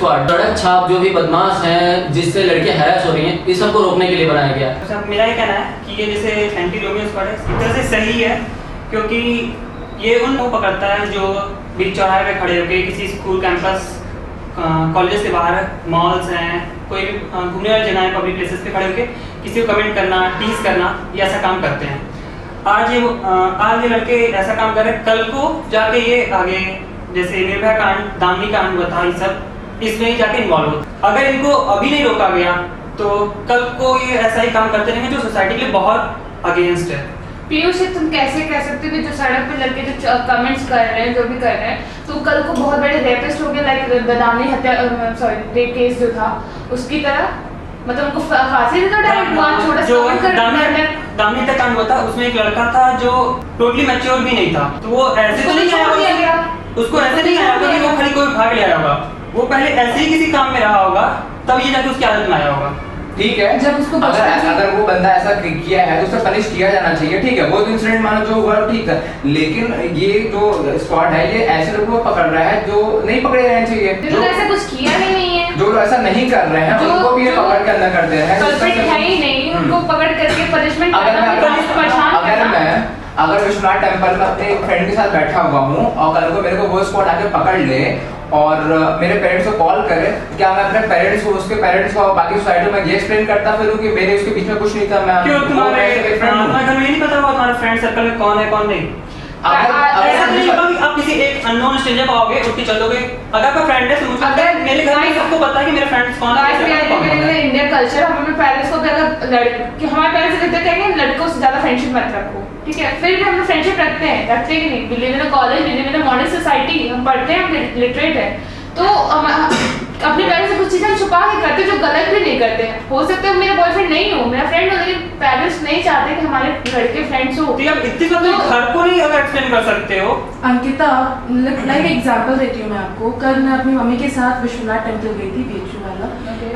Squad सड़क छाप जो भी बदमाश हैं जिससे लड़कियां हैरास हो रही हैं, इस सबको रोकने के लिए बनाया गया। अच्छा, मेरा ये कहना है कि ये जैसे एंटी रोमियो स्क्वाड है, एक तरह से सही है, क्योंकि ये उन को पकड़ता है जो बीच चौराहे पे खड़े होकर किसी स्कूल कैंपस कॉलेज के बाहर मॉल्स हैं, कोई भी घूमने वाली जगह है, पब्लिक प्लेसेस पे खड़े होकर किसी को कमेंट करना, टीज करना, ये ऐसा काम करते हैं। आज ये लड़के ऐसा काम कर रहे हैं, कल को जाके ये आगे जैसे निर्भया कांड, दामिनी कांड हुआ था, ये सब इसमें ही जाके इन्वॉल्व होता। अगर इनको अभी नहीं रोका गया तो कल को ये ऐसा ही काम करते रहेंगे जो सोसाइटी के लिए बहुत अगेंस्ट है। पीयूष, तुम कैसे कह सकते हो कि जो सड़क पे लड़के जो कमेंट्स कर रहे हैं, जो भी कर रहे हैं, तो कल को बहुत बड़े रेपिस्ट हो गए, लाइक दामिनी हत्या, सॉरी रेप केस जो था उसकी तरह, मतलब उनको फांसी दे दो डायरेक्ट। वहां छोटा जो दामिनी तक कांड हुआ था उसमें एक लड़का था जो टोटली मैच्योर भी नहीं था, तो वो ऐसे तो नहीं आया, उसको ऐसे नहीं आया कि वो खाली कोई भाग ले आया होगा, वो पहले ऐसे ही किसी काम में रहा होगा, तब ये जाके उसकी आदत में आया होगा। ठीक है, जब उसको अगर वो बंदा ऐसा किया है तो उसे पनिश किया जाना चाहिए। ठीक है, वो तो इंसिडेंट मानो जो हुआ ठीक है, लेकिन ये जो स्क्वाड है ये ऐसे लोगों को पकड़ रहा है जो नहीं पकड़े रहने चाहिए, जो ऐसा कुछ किया ही नहीं है, जो ऐसा नहीं कर रहे हैं उनको भी ये पकड़ के अंदर कर दे रहे हैं, कल्प्रिट है ही नहीं, उनको पकड़ करके पनिशमेंट करना। अगर विश्वनाथ टेम्पल में अपने एक फ्रेंड के साथ बैठा हुआ हूँ और कल को मेरे को वो स्क्वाड आके पकड़ ले और मेरे पेरेंट्स को कॉल करे, क्या मैं अपने पेरेंट्स को, उसके पेरेंट्स को, बाकी सोसाइटी में ये एक्सप्लेन करता फिरूं कि मेरे उसके बीच में कुछ नहीं था? मैं क्यों तुम्हारे घर में नहीं पता होगा तुम्हारे फ्रेंड सर्कल में कौन है कौन नहीं? ऐसा नहीं होगा कि आप किसी एक अननोन स्ट्रेंजर पाओगे, उठ के चलोगे, अगर आपका फ्रेंड है तो मुझे अगर मेरे घर में सबको पता है कि मेरे फ्रेंड्स कौन है। इंडियन कल्चर, हम अपने पेरेंट्स को कि हमारे पेरेंट्स कहते हैं कि लड़कों से ज्यादा फ्रेंडशिप मत रखो, ठीक है, फिर भी हम फ्रेंडशिप रखते हैं कि नहीं। we live in a college, we live in a modern society, हम पढ़ते हैं, हम लिटरेट है, तो अपने पेरेंट्स से कुछ चीजें हम छुपा के करते हैं जो गलत भी नहीं करते हैं। हो सकता है मेरा बॉयफ्रेंड नहीं हो, मेरा फ्रेंड हो, लेकिन पेरेंट्स नहीं चाहते कि हमारे लड़के फ्रेंड्स हो। तो आप इतनी बात घर को नहीं अगर एक्सप्लेन कर सकते हो। अंकिता, लाइक एग्जांपल देती हूँ मैं आपको। कल मैं अपनी मम्मी के साथ विश्वनाथ टेम्पल गई थी, बीएचयू वाला,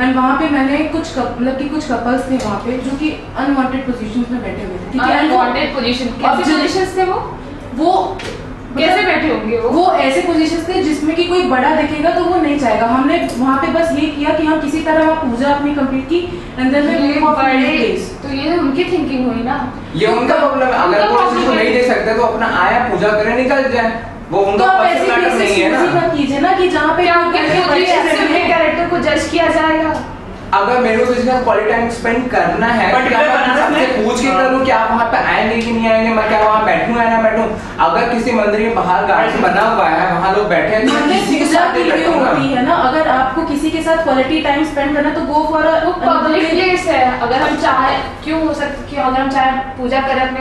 एंड वहाँ पे मैंने कुछ कपल्स थे वहाँ पे जो कि अनवांटेड पोजीशंस में बैठे हुए थे। ठीक है, अनवांटेड पोजीशन, कैसे पोजीशंस थे वो कैसे बैठे होंगे? वो ऐसे पोजीशंस थे जिसमें कि कोई बड़ा दिखेगा तो वो नहीं चाहेगा। हमने वहाँ पे बस ये किया कि हम किसी तरह पूजा अपनी कंप्लीट की, एंड देन तो ये उनकी थिंकिंग हुई ना, ये उनका प्रॉब्लम है। अगर वो किसी को नहीं दे सकते तो अपना आया पूजा करे निकल जाए, वो उनका पर्सनल मैटर नहीं है ना। कीजिए ना कि जहाँ पे कैरेक्टर को जज किया जाएगा। अगर मेरे को किसी के साथ क्वालिटी टाइम स्पेंड करना है तो मैं सबसे पूछ के करूं कि आप वहां पे आएंगे कि नहीं आएंगे, मैं क्या वहां बैठूं या ना बैठूं। अगर किसी मंदिर के बाहर गार्डन बना हुआ है, वहां लोग बैठे हैं, तो किसी के साथ होती है ना। अगर आपको किसी के साथ क्वालिटी टाइम स्पेंड करना तो go for a public place है। अगर हम चाहे क्यों हो सकता कि अगर हम चाहे पूजा करें, अपने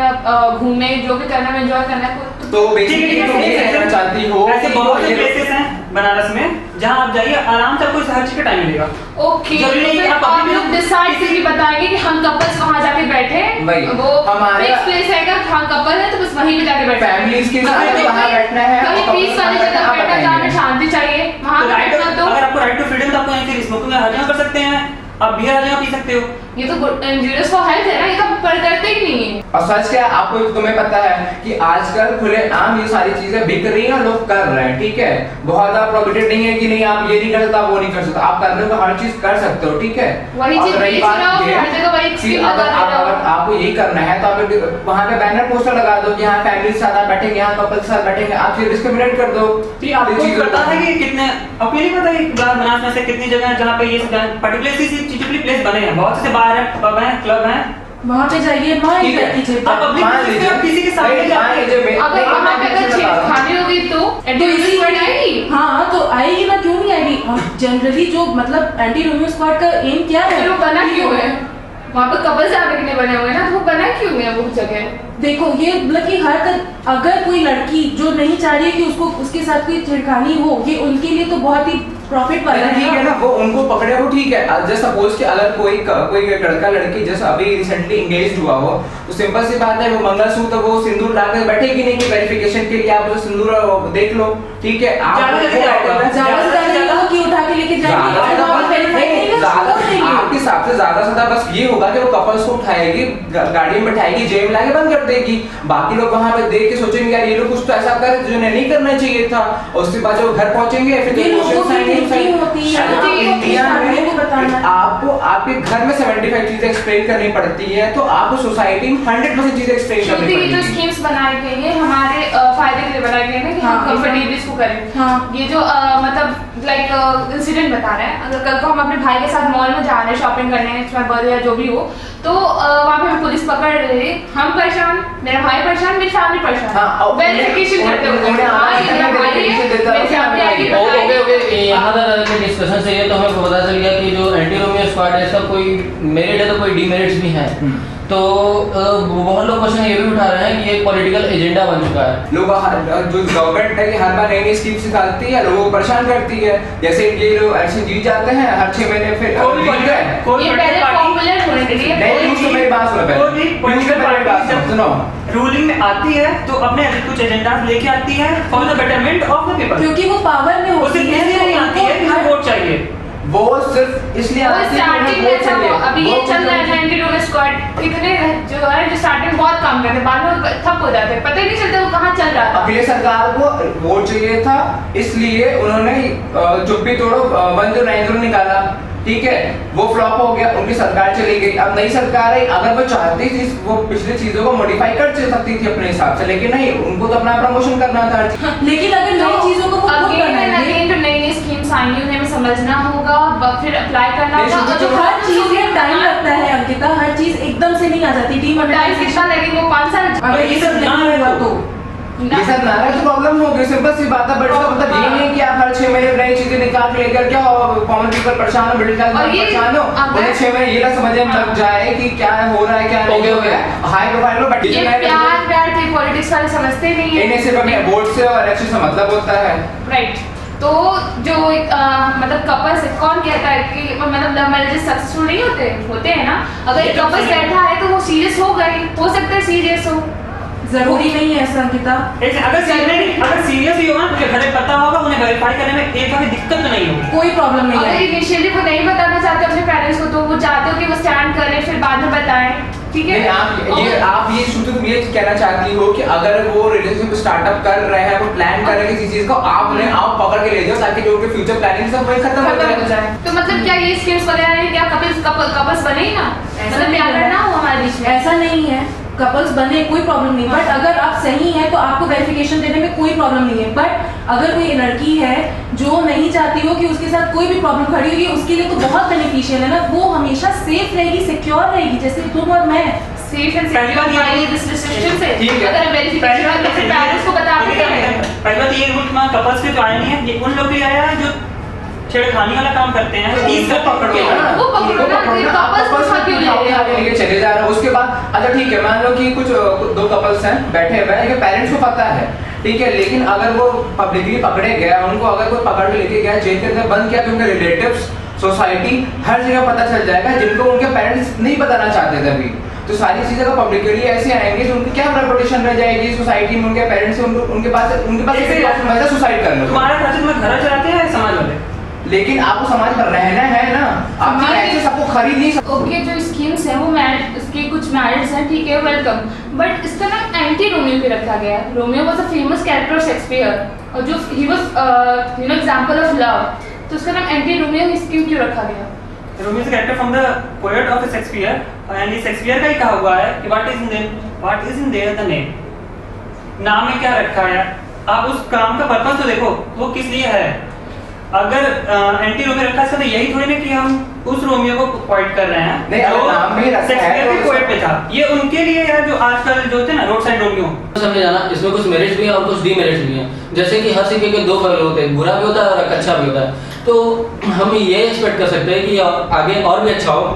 घूमे, जो भी करना है एंजॉय करना है, तो बेसिकली तुम ये कहना चाहती हो ऐसे बहुत से प्लेसेस हैं बनारस में जहां आप जाइए आराम से आपको हर चीज का टाइम मिलेगा। ओके, आप लोग डिसाइड करके बताएंगे कि हम कपल्स वहां जाके बैठे, वो हमारे प्लेस है, अगर हम कपल है तो बस वहीं पे जाके बैठे, फैमिलीज के साथ वहां बैठना है, कहीं पीस वाली जगह बैठना, जहां पे शांति चाहिए वहां बैठना। तो अगर आपको राइट टू फ्रीडम, तो आपको यहीं से स्मोकिंग हर जगह कर सकते हैं, आप बियर हर जगह पी सकते हो। ये तो इंजूरियस फॉर हेल्थ है ना, ये तो पर करते ही नहीं है। और सच क्या आपको, तुम्हें पता है कि आजकल खुलेआम ये सारी चीजें बिक रही हैं, लोग कर रहे हैं। ठीक है, बहुत ज्यादा प्रोहिबिटेड नहीं है कि नहीं आप ये नहीं कर सकते, वो नहीं कर सकते, आप करने को हर चीज कर सकते हो। ठीक है, वही चीज रही बात अगर आपको यही करना है तो आप वहाँ पे बैनर पोस्टर लगा दो कि यहाँ फैमिली के साथ बैठेंगे, यहाँ कपल के साथ बैठेंगे, आप फिर डिस्क्रिमिनेट कर दो। आपको पता है कि कितने, आपको नहीं पता कि बनारस में से कितनी जगह जहाँ पे ये पर्टिकुलर प्लेस बने हैं, बहुत से बार है, पब है, क्लब है, वहाँ पे जाइए, आप किसी के साथ अगर वहाँ पे अगर छेड़खानी होगी तो एंटी स्क्वाड आएगी। हाँ तो आएगी ना, क्यों नहीं आएगी। जनरली जो मतलब एंटी रोमियो स्क्वाड का एम क्या है, वो बना क्यों है? वहाँ पे कपल ज्यादा कितने बने हुए हैं ना, तो वो बना क्यों है वो जगह? देखो ये मतलब कि अगर कोई लड़की जो नहीं चाह रही है कि उसको उसके साथ कोई छेड़खानी हो, ये उनके लिए तो बहुत ही प्रॉफिट वाला है। ठीक है ना, वो उनको पकड़े वो ठीक है। जस्ट सपोज कि अगर कोई लड़का लड़की जैसे अभी रिसेंटली एंगेज्ड हुआ हो, तो सिंपल सी बात है, वो मंगलसूत्र वो सिंदूर लाकर बैठेगी नहीं कि वेरिफिकेशन के लिए आप वो सिंदूर देख लो। ठीक है, की उठा के लेके आपके हिसाब से ज्यादा से ज्यादा बस ये होगा कि वो कपल्स को उठाएगी, गाड़ी में बैठाएगी, जेब में लाके बंद कर देगी। बाकी लोग वहां पे देख के सोचेंगे यार ये लोग कुछ तो ऐसा कर जो नहीं करना चाहिए था, और उसके बाद जब घर पहुंचेंगे फिर होती है एक्सप्लेन करनी पड़ती है, तो आपको सोसाइटी में 100% चीजें एक्सप्लेन करनी क्योंकि ये जो पड़ती है। स्कीम्स बनाई गई है हमारे फायदे के लिए बनाई गई है ना कि हम कंफर्टेबली इसको करें। ये जो मतलब लाइक इंसिडेंट बता रहे हैं, अगर कल को हम अपने भाई के साथ मॉल में जा रहे हैं शॉपिंग करने, बर्थडे या जो भी हो, तो वहाँ पे हमें पुलिस पकड़ रही, हम परेशान, मेरा भाई परेशान, मेरी फैमिली परेशान, वेरिफिकेशन करते हुए हाँ ये मेरा भाई है, मेरी फैमिली आईडी बताइए। ओके यहाँ तक डिस्कशन से ये तो हमें पता चल गया कि जो एंटी रोमियो स्क्वाड है इसका कोई मेरिट है तो कोई डीमेरिट्स भी है। तो बहुत लोग क्वेश्चन ये भी उठा रहे हैं कि ये पॉलिटिकल एजेंडा बन चुका है। लोग जो गवर्नमेंट है कि हर बार नई नई स्कीम्स निकालती है, लोगों को परेशान करती है। जैसे ये लोग इलेक्शन जीत जाते हैं हर 6 महीने, फिर ये पहले पॉपुलर होने के लिए मेरी बात सुनो पहले, सुनो रूलिंग में आती है तो अपने कुछ एजेंडास लेके आती है for the betterment of the people, क्योंकि वो पावर में उसे होती है इसलिए नहीं आती है कि वोट चाहिए, वो सिर्फ इसलिए वो आती है स्टार्टिंग कि में था, चाहिए। अभी ये चल रहा है एंटी रोमियो स्क्वाड, इतने जो है जो स्टार्टिंग में बहुत काम करते हैं, बाद में वो ठप हो जाते हैं, पता ही नहीं चलता वो कहाँ चल रहा था। अखिलेश सरकार को वोट चाहिए था, इसलिए उन्होंने चुप्पी तोड़ो बंद नरेंद्र निकाला, ठीक है, वो फ्लॉप हो गया, उनकी सरकार चली गई। अब नई सरकार है, अगर वो चाहती थी वो पिछली चीजों को मॉडिफाई कर सकती थी अपने हिसाब से, लेकिन नहीं, उनको तो अपना प्रमोशन करना था। लेकिन अगर नई चीजों को अगेन जो नई नई स्कीम्स आई हैं उन्हें हमें समझना होगा, फिर अप्लाई करना होगा, और जो हर चीज में टाइम लगता है अंकिता, हर चीज एकदम से नहीं आ जाती। टीम टाइम कितना लगेगा, वो 5 साल अगर ये सब नहीं होगा तो ये सब नारा की प्रॉब्लम होगी, सिंपल सी बात है। बट इसका मतलब ये नहीं है कि आप हर 6 महीने नई चीजें निकाल के लेकर क्या कॉमन पीपल परेशान हो, मिडिल क्लास परेशान हो, उन्हें 6 महीने ये ना समझ में लग जाए कि क्या हो रहा है क्या नहीं हो रहा है। हाई प्रोफाइल में बट ये प्यार के पॉलिटिक्स वाले समझते नहीं है, इन्हें सिर्फ अपने वोट से और इलेक्शन से मतलब होता है, राइट। तो जो मतलब कपल्स कौन कहता है कि मतलब लव मैरिजेस सक्सेसफुल नहीं होते हैं ना, अगर एक कपल्स बैठा है तो वो सीरियस हो गए, हो सकता है सीरियस हो, जरूरी नहीं है ऐसा अंकिता। अगर सीरियस ही होगा मुझे घर पता होगा, उन्हें वेरीफाई करने में एक भी दिक्कत तो नहीं होगी, कोई प्रॉब्लम नहीं अगर है। इनिशियली वो नहीं बताना चाहते अपने पेरेंट्स को, तो वो चाहते हो कि वो स्टैंड करें फिर बाद में बताएं, ठीक है। आप ये शुरू तुम ये कहना चाहती हो कि अगर वो रिलेशनशिप स्टार्टअप कर रहे हैं, वो प्लान कर रहे हैं किसी चीज को, आप उन्हें आप पकड़ के ले जाओ ताकि जो उनके फ्यूचर प्लानिंग सब वही खत्म हो जाए। तो मतलब क्या ये स्किल्स वगैरह है, क्या कपल्स बने ही ना, मतलब प्यार ना हो हमारे बीच में, ऐसा नहीं है, कपल्स बने कोई प्रॉब्लम नहीं, बट अगर आप सही हैं तो आपको वेरिफिकेशन देने में कोई प्रॉब्लम नहीं है। बट अगर कोई लड़की है जो नहीं चाहती हो कि उसके साथ कोई भी प्रॉब्लम खड़ी होगी, उसके लिए तो बहुत बेनिफिशियल है ना, वो हमेशा सेफ रहेगी, सिक्योर रहेगी, जैसे तुम और मैं safe and secure by this restriction से। ठीक है। अगर वेरिफिकेशन अपने पेरेंट्स को बता देते हैं, पहली बात ये रूल कपल्स के तो आया नहीं है, ये उन लोग भी आया है जो छेड़खानी वाला काम करते हैं, वो पकड़ो ना, वो पकड़ो ना, कपल्स को साथ क्यों ले रहे हो? लेके चले जा रहे हो। उसके बाद अच्छा ठीक है, मान लो कि कुछ 2 कपल्स हैं बैठे हुए हैं, पेरेंट्स को पता है, ठीक है, लेकिन अगर वो पब्लिकली पकड़े गया, उनको अगर कोई पकड़ के लेके गया जेल के अंदर बंद किया, तो उनके रिलेटिव्स, सोसाइटी, हर जगह पता चल जाएगा, जिनको उनके पेरेंट्स नहीं बताना चाहते थे अभी। तो सारी चीजें का पब्लिकली ऐसे आएंगे तो उनकी क्या रेपुटेशन रह जाएगी सोसाइटी में, उनके पेरेंट्स उनके पास एक ऑप्शन बचा सुसाइड कर लो। तुम्हारा घर में घर चलाते हैं समाज वाले, लेकिन आपको समाज पर रहना है ना, आप ऐसे सबको खरीद नहीं सकते। ओके, जो स्कीम्स हैं वो मैरिज, उसके कुछ मैरिट्स हैं, ठीक है, वेलकम, बट इसका नाम एंटी रोमियो पे रखा गया है। Romeo was a famous character of Shakespeare, और जो he was example of love, तो उसका नाम एंटी रोमियो स्कीम क्यों रखा गया? Romeo is character from the poet of Shakespeare, and ये शेक्सपियर का ही कहा हुआ है कि what is in their the name, नाम में क्या रखा है, आप उस काम का पर्पस तो देखो वो किस लिए है। अगर एंटी रोमियो रखा है तो यही थोड़ी ना कि हम उस रोमियो को पॉइंट कर रहे हैं, नहीं, अगर नाम में रखा है शेक्सपियर के तो पोएट पे था, ये उनके लिए है जो आजकल जो थे ना रोड साइड रोमियो। समझे जाना, इसमें कुछ मेरिट्स भी है और कुछ डीमेरिट्स भी हैं। जैसे कि हर सिक्के के 2 पहलू होते हैं, बुरा भी होता है और अच्छा भी होता है। तो हम ये एक्सपेक्ट कर सकते हैं कि आगे और भी अच्छा हो।